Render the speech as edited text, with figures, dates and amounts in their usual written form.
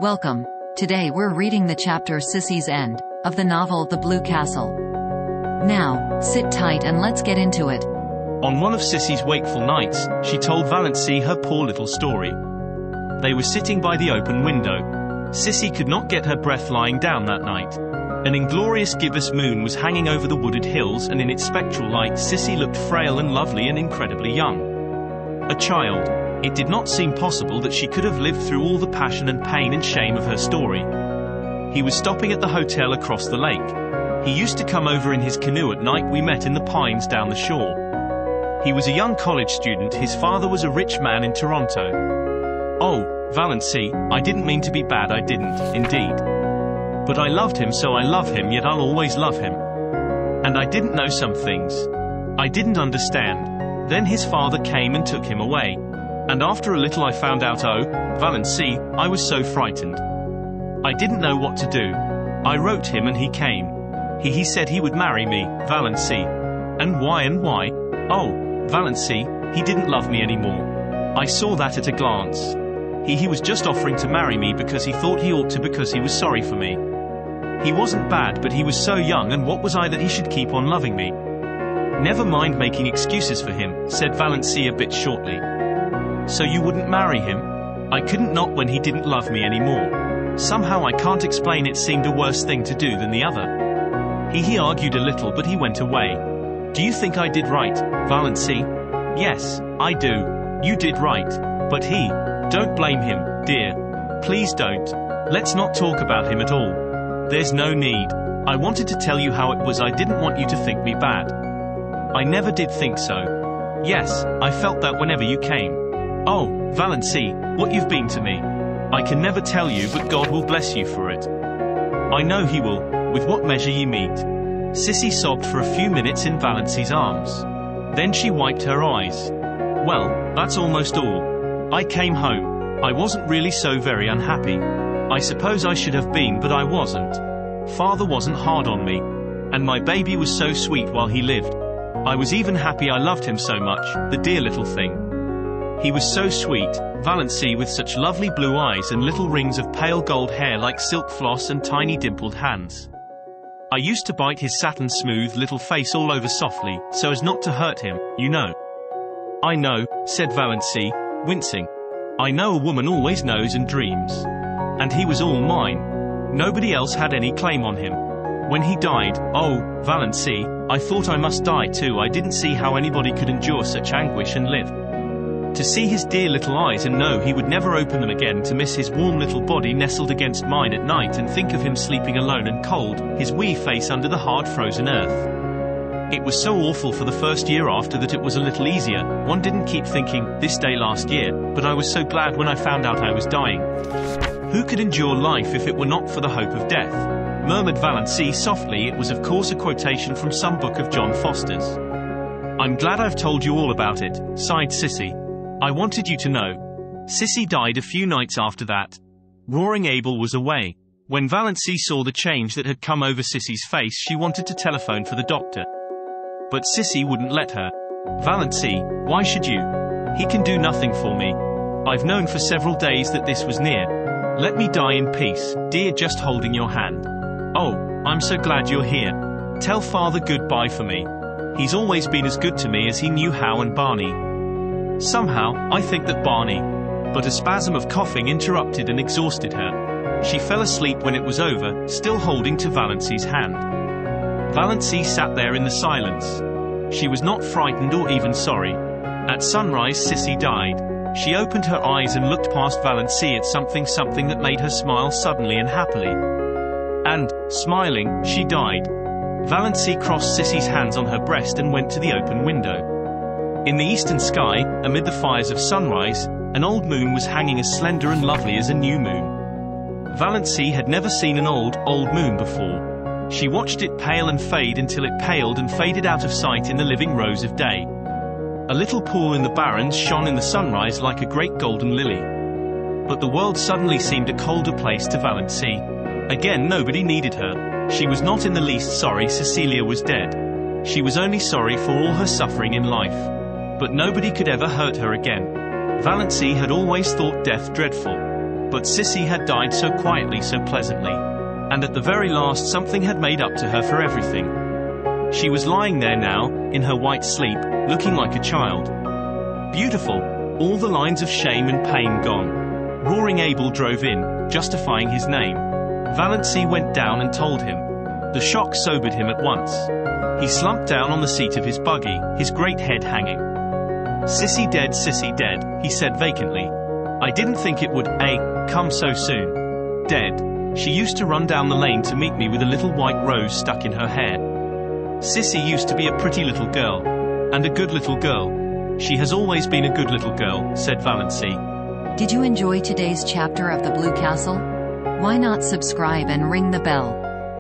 Welcome. Today we're reading the chapter Sissy's End of the novel The Blue Castle. Now, sit tight and let's get into it. On one of Sissy's wakeful nights, she told Valency her poor little story. They were sitting by the open window. Sissy could not get her breath lying down that night. An inglorious gibbous moon was hanging over the wooded hills, and in its spectral light Sissy looked frail and lovely and incredibly young. A child. It did not seem possible that she could have lived through all the passion and pain and shame of her story. He was stopping at the hotel across the lake. He used to come over in his canoe at night. We met in the pines down the shore. He was a young college student. His father was a rich man in Toronto. Oh, Valency, I didn't mean to be bad, I didn't, indeed. But I loved him, so I love him, yet I'll always love him. And I didn't know some things. I didn't understand. Then his father came and took him away. And after a little I found out, oh, Valency, I was so frightened. I didn't know what to do. I wrote him and he came. He said he would marry me, Valency. And why? Oh, Valency, he didn't love me anymore. I saw that at a glance. He was just offering to marry me because he thought he ought to, because he was sorry for me. He wasn't bad, but he was so young, and what was I that he should keep on loving me? Never mind making excuses for him, said Valency a bit shortly. So you wouldn't marry him? I couldn't, not when he didn't love me anymore. Somehow I can't explain, it seemed a worse thing to do than the other. He argued a little, but he went away. Do you think I did right, Valency? Yes, I do. You did right. But he... Don't blame him, dear. Please don't. Let's not talk about him at all. There's no need. I wanted to tell you how it was. I didn't want you to think me bad. I never did think so. Yes, I felt that whenever you came. Oh, Valency, what you've been to me. I can never tell you, but God will bless you for it. I know he will, with what measure ye meet. Sissy sobbed for a few minutes in Valency's arms. Then she wiped her eyes. Well, that's almost all. I came home. I wasn't really so very unhappy. I suppose I should have been, but I wasn't. Father wasn't hard on me. And my baby was so sweet while he lived. I was even happy. I loved him so much, the dear little thing. He was so sweet, Valency, with such lovely blue eyes and little rings of pale gold hair like silk floss and tiny dimpled hands. I used to bite his satin smooth little face all over softly, so as not to hurt him, you know. I know, said Valency, wincing. I know, a woman always knows and dreams. And he was all mine. Nobody else had any claim on him. When he died, oh, Valency, I thought I must die too. I didn't see how anybody could endure such anguish and live. To see his dear little eyes and know he would never open them again, to miss his warm little body nestled against mine at night, and think of him sleeping alone and cold, his wee face under the hard frozen earth. It was so awful. For the first year after that it was a little easier. One didn't keep thinking, this day last year, but I was so glad when I found out I was dying. Who could endure life if it were not for the hope of death? Murmured Valency softly. It was of course a quotation from some book of John Foster's. I'm glad I've told you all about it, sighed Sissy. I wanted you to know. Sissy died a few nights after that. Roaring Abel was away. When Valency saw the change that had come over Sissy's face, she wanted to telephone for the doctor. But Sissy wouldn't let her. Valency, why should you? He can do nothing for me. I've known for several days that this was near. Let me die in peace, dear, just holding your hand. Oh, I'm so glad you're here. Tell father goodbye for me. He's always been as good to me as he knew how, and Barney. Somehow, I think that Barney... But a spasm of coughing interrupted and exhausted her. She fell asleep when it was over, still holding to Valency's hand. Valency sat there in the silence. She was not frightened or even sorry. At sunrise Sissy died. She opened her eyes and looked past Valency at something that made her smile suddenly and happily. And, smiling, she died. Valency crossed Sissy's hands on her breast and went to the open window. In the eastern sky, amid the fires of sunrise, an old moon was hanging as slender and lovely as a new moon. Valency had never seen an old moon before. She watched it pale and fade until it paled and faded out of sight in the living rose of day. A little pool in the barrens shone in the sunrise like a great golden lily. But the world suddenly seemed a colder place to Valency. Again nobody needed her. She was not in the least sorry Cecilia was dead. She was only sorry for all her suffering in life. But nobody could ever hurt her again. Valency had always thought death dreadful. But Sissy had died so quietly, so pleasantly. And at the very last something had made up to her for everything. She was lying there now, in her white sleep, looking like a child. Beautiful, all the lines of shame and pain gone. Roaring Abel drove in, justifying his name. Valency went down and told him. The shock sobered him at once. He slumped down on the seat of his buggy, his great head hanging. Sissy dead, he said vacantly. I didn't think it would, come so soon. Dead. She used to run down the lane to meet me with a little white rose stuck in her hair. Sissy used to be a pretty little girl. And a good little girl. She has always been a good little girl, said Valency. Did you enjoy today's chapter of The Blue Castle? Why not subscribe and ring the bell?